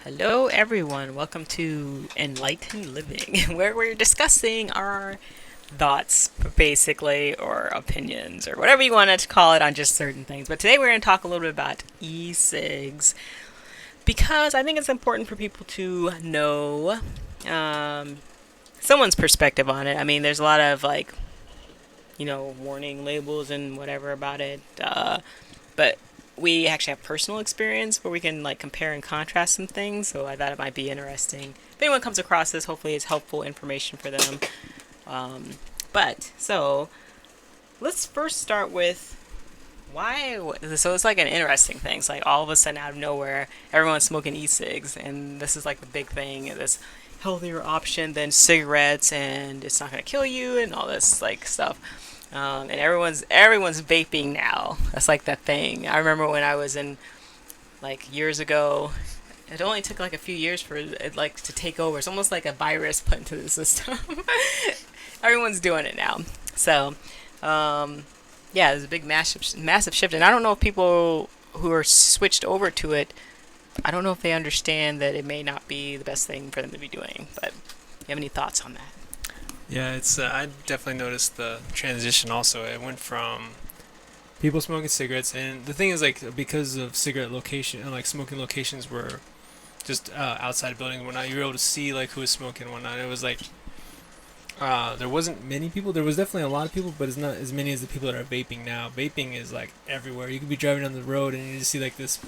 Hello, everyone. Welcome to Enlightened Living, where we're discussing our thoughts, basically, or opinions, or whatever you wanted to call it on just certain things. But today we're going to talk a little bit about e-cigs because I think it's important for people to know um, someone's perspective on it. I mean, there's a lot of warning labels and whatever about it. But we actually have personal experience where we can compare and contrast some things. So I thought it might be interesting. If anyone comes across this, hopefully it's helpful information for them. Um, but let's first start with why. So it's like an interesting thing. It's like all of a sudden out of nowhere, everyone's smoking e-cigs, and this is like the big thing. This healthier option than cigarettes, and it's not gonna kill you, and all this stuff. And everyone's vaping now. That's like the thing. I remember when I was in years ago. It only took a few years for it to take over. It's almost like a virus put into the system. Everyone's doing it now. So, yeah, there's a big massive shift, and I don't know if people who are switched over to it. I don't know if they understand that it may not be the best thing for them to be doing. But you have any thoughts on that? Yeah, it's I definitely noticed the transition also. It went from people smoking cigarettes, and the thing is because of cigarette location and smoking locations were just outside of buildings and whatnot, you were able to see who was smoking and whatnot. It was there wasn't many people. There was definitely a lot of people, but it's not as many as the people that are vaping now. Vaping is everywhere. You could be driving down the road and you just see this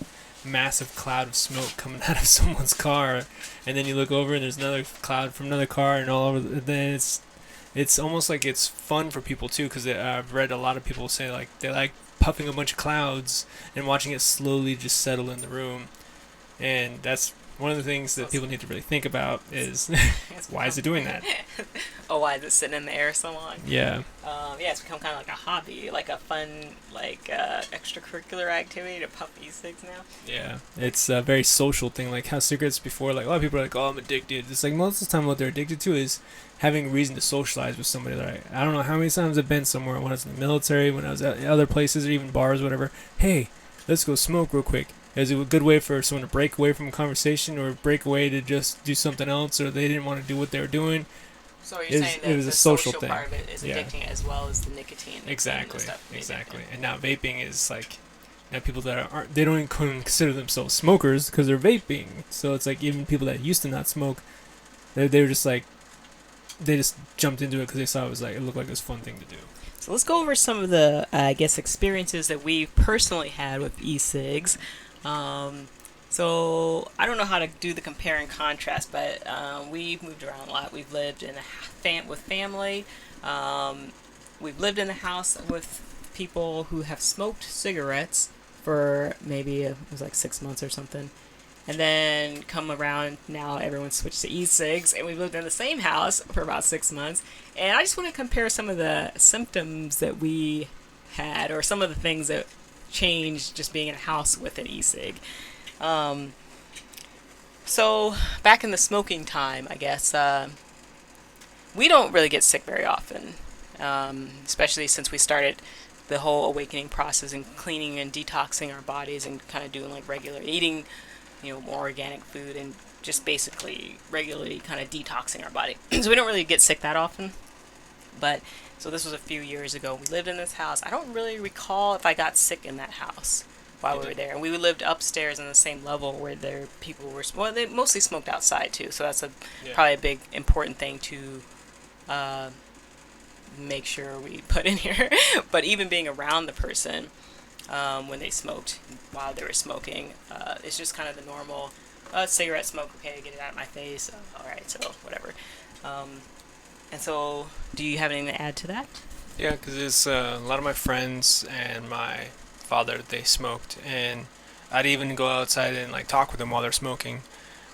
massive cloud of smoke coming out of someone's car, and then you look over and there's another cloud from another car, and all over. Then it's almost like it's fun for people too, because I've read a lot of people say they like puffing a bunch of clouds and watching it slowly just settle in the room, and that's one of the things that people need to really think about is why is it doing that? Oh, why is it sitting in the air so long? Yeah. Yeah, it's become kind of like a hobby, like a fun, extracurricular activity to puff e-cigs now. Yeah, it's a very social thing, like how cigarettes before, a lot of people are like, oh, I'm addicted. It's most of the time what they're addicted to is having a reason to socialize with somebody. I don't know how many times I've been somewhere when I was in the military, when I was at other places, or even bars, whatever. Hey, let's go smoke real quick. Is it a good way for someone to break away from a conversation, or break away to just do something else, or they didn't want to do what they were doing? So you're saying that It was the a social social thing. part of it is Yeah. addicting as well as the nicotine. Exactly, And the stuff exactly. And now vaping is now people that aren't, they don't even consider themselves smokers because they're vaping. So it's even people that used to not smoke, they were just they just jumped into it because they saw it was it looked like it was a fun thing to do. So let's go over some of the, I guess, experiences that we've personally had with e-cigs. So I don't know how to do the compare and contrast, but we've moved around a lot. We've lived in with family. We've lived in a house with people who have smoked cigarettes for maybe it was 6 months or something. And then come around now, everyone switched to e-cigs, and we've lived in the same house for about 6 months. And I just want to compare some of the symptoms that we had, or some of the things that changed just being in a house with an e-cig. So back in the smoking time, I guess we don't really get sick very often, especially since we started the whole awakening process and cleaning and detoxing our bodies and kind of doing regular eating, more organic food and just basically regularly kind of detoxing our body. So we don't really get sick that often. But so this was a few years ago. We lived in this house. I don't really recall if I got sick in that house while we were there. And we lived upstairs on the same level where people were. Well, they mostly smoked outside too. So that's probably a big important thing to make sure we put in here. But even being around the person when they smoked while they were smoking, it's just kind of the normal cigarette smoke. Okay, get it out of my face. All right, so whatever. And so, do you have anything to add to that? Yeah, because it's a lot of my friends and my father, they smoked, and I'd even go outside and talk with them while they're smoking.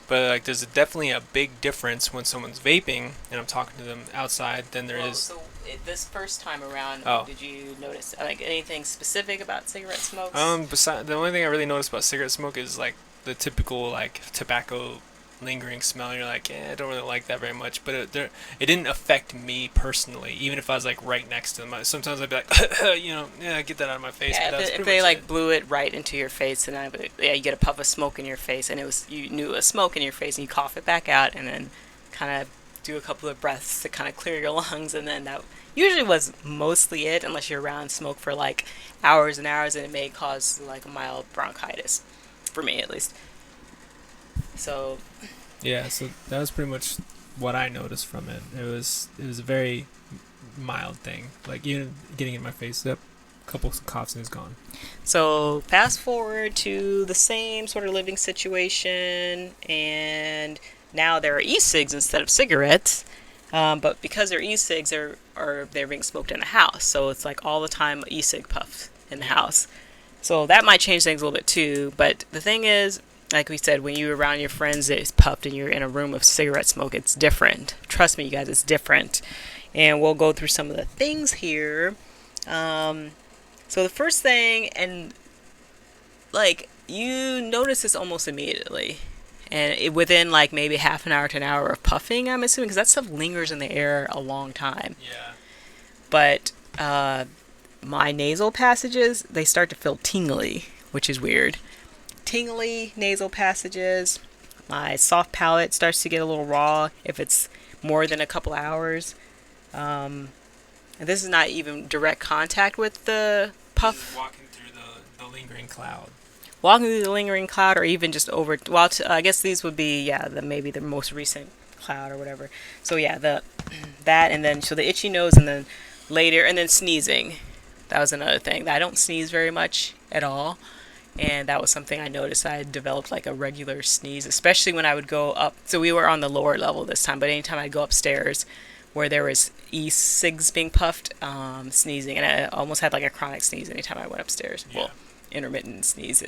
But there's definitely a big difference when someone's vaping and I'm talking to them outside than there is. So this first time around, Oh. did you notice anything specific about cigarette smokes? Beside the only thing I really noticed about cigarette smoke is the typical tobacco lingering smell. And you're like, I don't really like that very much. But it didn't affect me personally, even if I was like right next to them. Sometimes I'd be like, yeah, get that out of my face. But Yeah, that's if pretty they much it. like blew it right into your face, and yeah, you get a puff of smoke in your face, and it was you knew it was smoke in your face, and you cough it back out, and then kind of do a couple of breaths to kind of clear your lungs, and then that usually was mostly it, unless you're around smoke for like hours and hours, and it may cause like a mild bronchitis, for me at least. So Yeah, so that was pretty much what I noticed from it. It was a very mild thing. Like even getting in my face, yep, a couple of coughs and it's gone. So fast forward to the same sort of living situation, and now there are e-cigs instead of cigarettes. But because they're e-cigs, they're being smoked in the house, so it's like all the time e-cig puffs in the house. So that might change things a little bit too. But the thing is, like we said, when you're around your friends it's puffed and you're in a room of cigarette smoke, it's different. Trust me, you guys, it's different. And we'll go through some of the things here. Um, so the first thing, and like you notice this almost immediately, and within like maybe half an hour to an hour of puffing, I'm assuming, because that stuff lingers in the air a long time. Yeah. But my nasal passages, they start to feel tingly, which is weird. Tingly nasal passages. My soft palate starts to get a little raw if it's more than a couple hours. And this is not even direct contact with the puff. Walking through the lingering cloud. Walking through the lingering cloud, or even just over. Well, I guess these would be maybe the most recent cloud or whatever. So yeah, that, and then so the itchy nose, and then later, and then sneezing. That was another thing. I don't sneeze very much at all, and that was something I noticed. I had developed like a regular sneeze, especially when I would go up. So we were on the lower level this time, but anytime I'd go upstairs where there was e-cigs being puffed, sneezing, and I almost had like a chronic sneeze anytime I went upstairs. Yeah. Well, intermittent sneeze.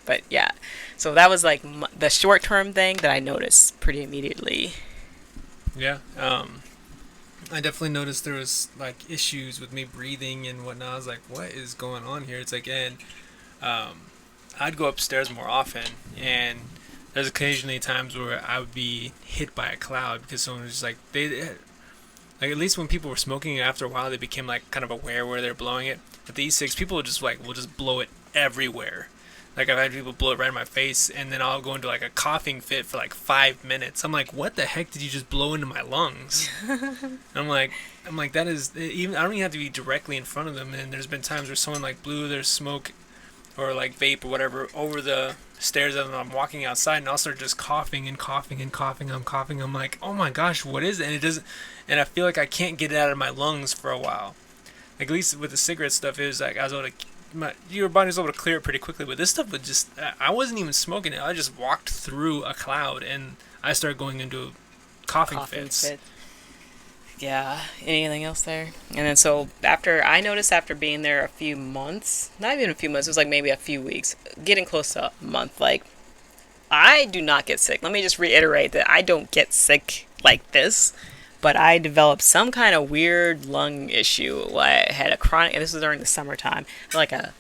But yeah, so that was like the short-term thing that I noticed pretty immediately. Yeah. I definitely noticed there was like issues with me breathing and whatnot. I was like, what is going on here? It's like, and I'd go upstairs more often, and there's occasionally times where I would be hit by a cloud because someone was just like, like at least when people were smoking, after a while they became like kind of aware where they're blowing it. But the E6 people will just blow it everywhere. Like I've had people blow it right in my face, and then I'll go into like a coughing fit for like 5 minutes. I'm like, what the heck did you just blow into my lungs? I'm like that is even. I don't even have to be directly in front of them. And there's been times where someone like blew their smoke or like vape or whatever over the stairs as I'm walking outside, and I'll start just coughing and coughing and coughing. I'm coughing. I'm like, oh my gosh, what is it? And it doesn't. And I feel like I can't get it out of my lungs for a while. Like at least with the cigarette stuff, it was like I was able to. Your body was able to clear it pretty quickly, but this stuff would just. I wasn't even smoking it. I just walked through a cloud, and I started going into coughing fits. Fit. Yeah. Anything else there? And then so I noticed after being there a few months, not even a few months, it was like maybe a few weeks, getting close to a month. Like I do not get sick. Let me just reiterate that I don't get sick like this. But I developed some kind of weird lung issue. I had a chronic, and this was during the summertime, like a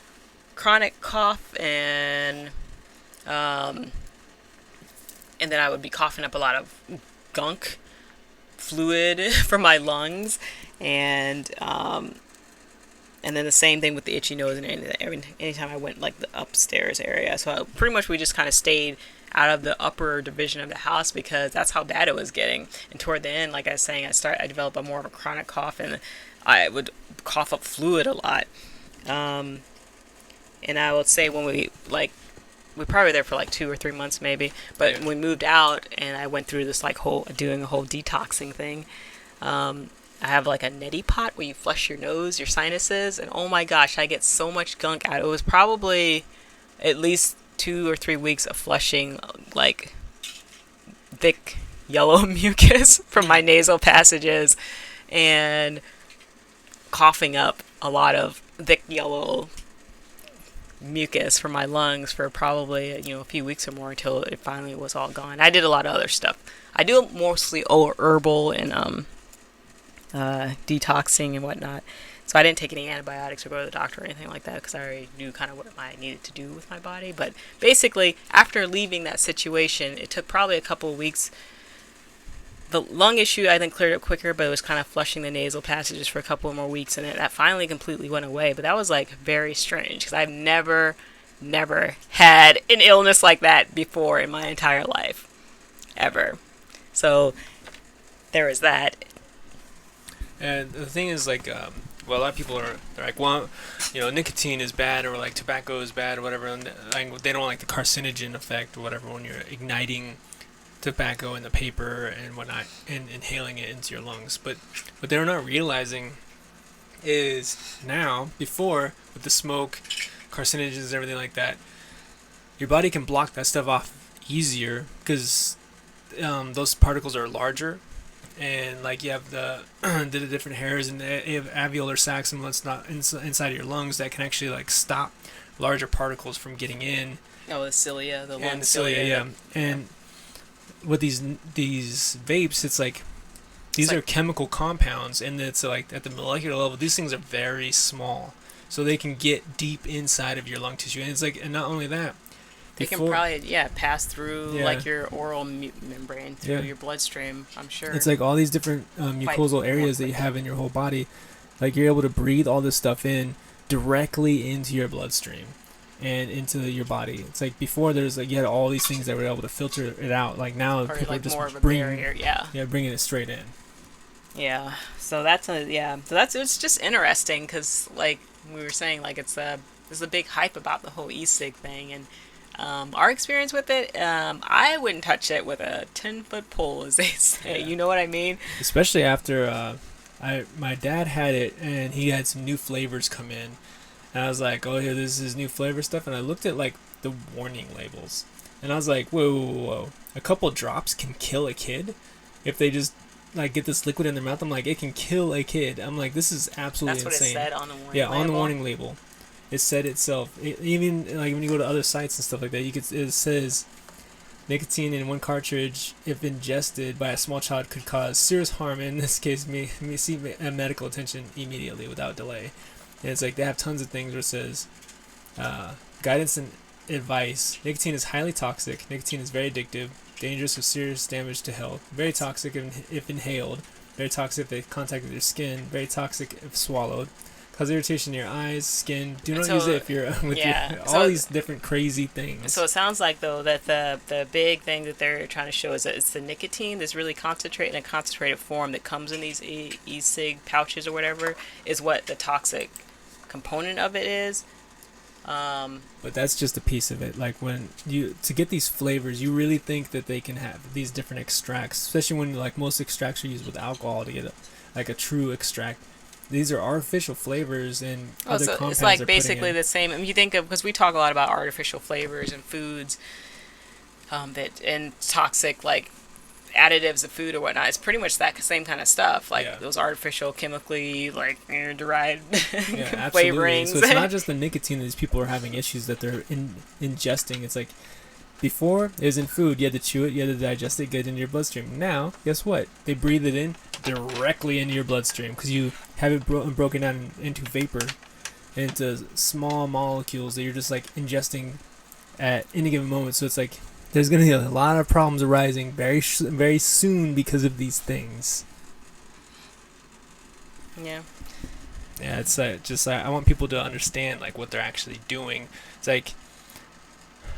chronic cough, and then I would be coughing up a lot of gunk fluid from my lungs, and then the same thing with the itchy nose and anytime I went like the upstairs area. So pretty much we just kind of stayed out of the upper division of the house because that's how bad it was getting. And toward the end, like I was saying, I developed a more of a chronic cough, and I would cough up fluid a lot. And I would say when we probably were there for like 2 or 3 months maybe, but when we moved out and I went through this like doing a whole detoxing thing. I have like a neti pot where you flush your nose, your sinuses, and oh my gosh, I get so much gunk out. It was probably at least 2 or 3 weeks of flushing like thick yellow mucus from my nasal passages and coughing up a lot of thick yellow mucus from my lungs for probably a few weeks or more until it finally was all gone. I did a lot of other stuff. I do mostly herbal and detoxing and whatnot. So I didn't take any antibiotics or go to the doctor or anything like that because I already knew kind of what I needed to do with my body. But basically, after leaving that situation, it took probably a couple of weeks. The lung issue I think cleared up quicker, but it was kind of flushing the nasal passages for a couple more weeks, and that finally completely went away. But that was like very strange because I've never had an illness like that before in my entire life, ever. So there was that. And the thing is, like, well, a lot of people they're like, well, nicotine is bad, or like tobacco is bad, or whatever. And like, they don't like the carcinogen effect or whatever when you're igniting tobacco in the paper and whatnot and inhaling it into your lungs. But what they're not realizing is now, before with the smoke, carcinogens, and everything like that, your body can block that stuff off easier because those particles are larger, and like you have the different hairs and you have alveolar sacs and what's not inside of your lungs that can actually like stop larger particles from getting in. Oh, the cilia, the lung And the cilia, yeah. And with these vapes, it's like these are chemical compounds, and it's like at the molecular level, these things are very small, so they can get deep inside of your lung tissue. And it's like, and not only that, they can probably pass through like your oral membrane through your bloodstream. I'm sure it's like all these different mucosal areas that you have in your whole body. Like you're able to breathe all this stuff in directly into your bloodstream and into your body. It's like before there's like you had all these things that were able to filter it out. Like now or people like are just more of a bringing barrier, bringing it straight in. Yeah. So that's it's just interesting because like we were saying, like there's a big hype about the whole e-cig thing, and our experience with it, I wouldn't touch it with a 10-foot pole, as they say. Yeah. You know what I mean? Especially after my dad had it and he had some new flavors come in, and I was like, oh, here, this is new flavor stuff, and I looked at like the warning labels, and I was like, whoa, a couple drops can kill a kid if they just like get this liquid in their mouth. I'm like, it can kill a kid. I'm like, this is absolutely insane. That's what it said on the warning label. label? On the warning label. It said itself. Even like when you go to other sites and stuff like that, it says nicotine in one cartridge, if ingested by a small child, could cause serious harm. In this case, may seek medical attention immediately without delay. And it's like they have tons of things where it says guidance and advice. Nicotine is highly toxic. Nicotine is very addictive, dangerous with serious damage to health. Very toxic if inhaled. Very toxic if they contact with your skin. Very toxic if swallowed. Cause irritation in your eyes, skin. Do not use it if you're with all these different crazy things. So it sounds like though that the big thing that they're trying to show is that it's the nicotine that's really concentrated in a concentrated form that comes in these e-cig pouches or whatever is what the toxic component of it is. But that's just a piece of it. Like when to get these flavors, you really think that they can have these different extracts, especially when like most extracts are used with alcohol to get like a true extract. These are artificial flavors and other compounds. It's like basically the same. I mean, you think of, because we talk a lot about artificial flavors and foods, and toxic like additives of food or whatnot. It's pretty much that same kind of stuff. Like those artificial chemically like derived flavorings. So it's not just the nicotine that these people are having issues that they're ingesting. It's like before it was in food, you had to chew it, you had to digest it, get it into your bloodstream. Now, guess what? They breathe it in directly into your bloodstream because you have it broken down into vapor, into small molecules that you're just like ingesting at any given moment. So it's like there's going to be a lot of problems arising very soon because of these things. Yeah. Yeah, it's just I want people to understand like what they're actually doing. It's like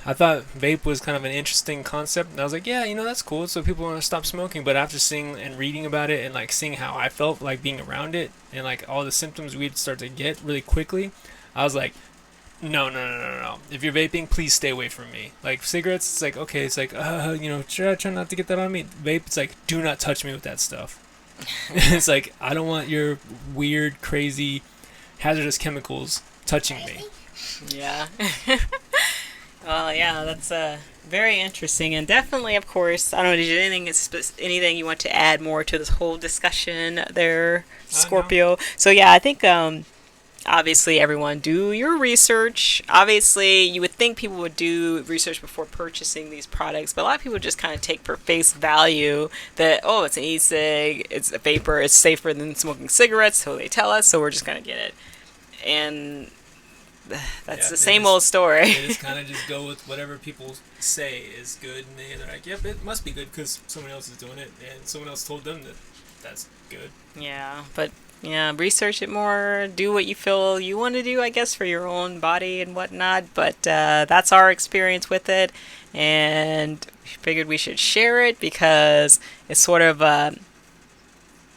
I thought vape was kind of an interesting concept, and I was like, yeah, that's cool. So people want to stop smoking. But after seeing and reading about it, and like seeing how I felt like being around it, and like all the symptoms we'd start to get really quickly, I was like, no. If you're vaping, please stay away from me. Like cigarettes, it's like okay, it's like try not to get that on me. Vape, it's like do not touch me with that stuff. It's like I don't want your weird, crazy, hazardous chemicals touching me. Yeah. Well, yeah, that's very interesting, and definitely, of course, I don't know, did you anything you want to add more to this whole discussion there, Scorpio? No. So, yeah, I think obviously, everyone do your research. Obviously, you would think people would do research before purchasing these products, but a lot of people just kind of take for face value that, oh, it's an e-cig, it's a vapor, it's safer than smoking cigarettes, so they tell us, so we're just going to get it. And that's Yeah, the same old story. they just kind of just go with whatever people say is good, and they're like, yep, it must be good because someone else is doing it, and someone else told them that that's good. Yeah, but yeah, research it more. Do what you feel you want to do, I guess, for your own body and whatnot. But that's our experience with it, and figured we should share it because it's sort of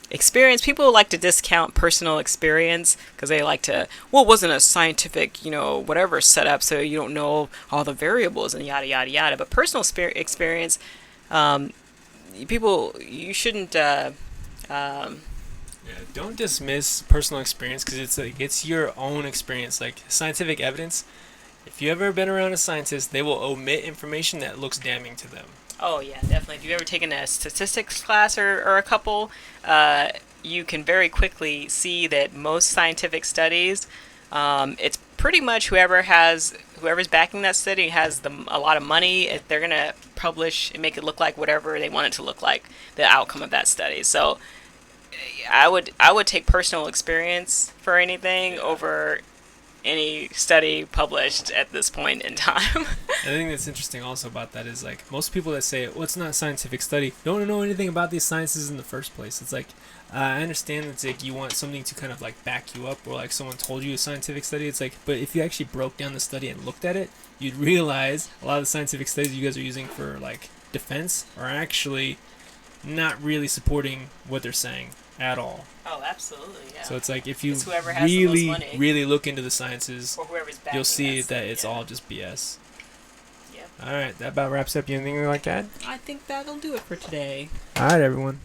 experience. People like to discount personal experience because they like to, well, it wasn't a scientific, whatever setup, so you don't know all the variables and yada yada yada. But personal experience, um, people, you shouldn't. Yeah, don't dismiss personal experience because it's your own experience. Like scientific evidence, if you ever been around a scientist, they will omit information that looks damning to them. Oh yeah, definitely. If you've ever taken a statistics class or a couple, you can very quickly see that most scientific studies, it's pretty much whoever's backing that study has a lot of money. They're gonna publish and make it look like whatever they want it to look like, the outcome of that study. So I would take personal experience for anything over any study published at this point in time. I think that's interesting also about that is like most people that say, well, it's not a scientific study, don't know anything about these sciences in the first place. It's like, I understand it's like you want something to kind of like back you up or like someone told you a scientific study. It's like, but if you actually broke down the study and looked at it, you'd realize a lot of the scientific studies you guys are using for like defense are actually not really supporting what they're saying at all. Oh, absolutely, yeah. So it's like if you It's whoever has the most really, money. really look into the sciences, Or whoever's backing you'll see that that study, it's yeah. all just BS. Yep. All right, that about wraps up. You anything like that? I think that'll do it for today. All right, everyone.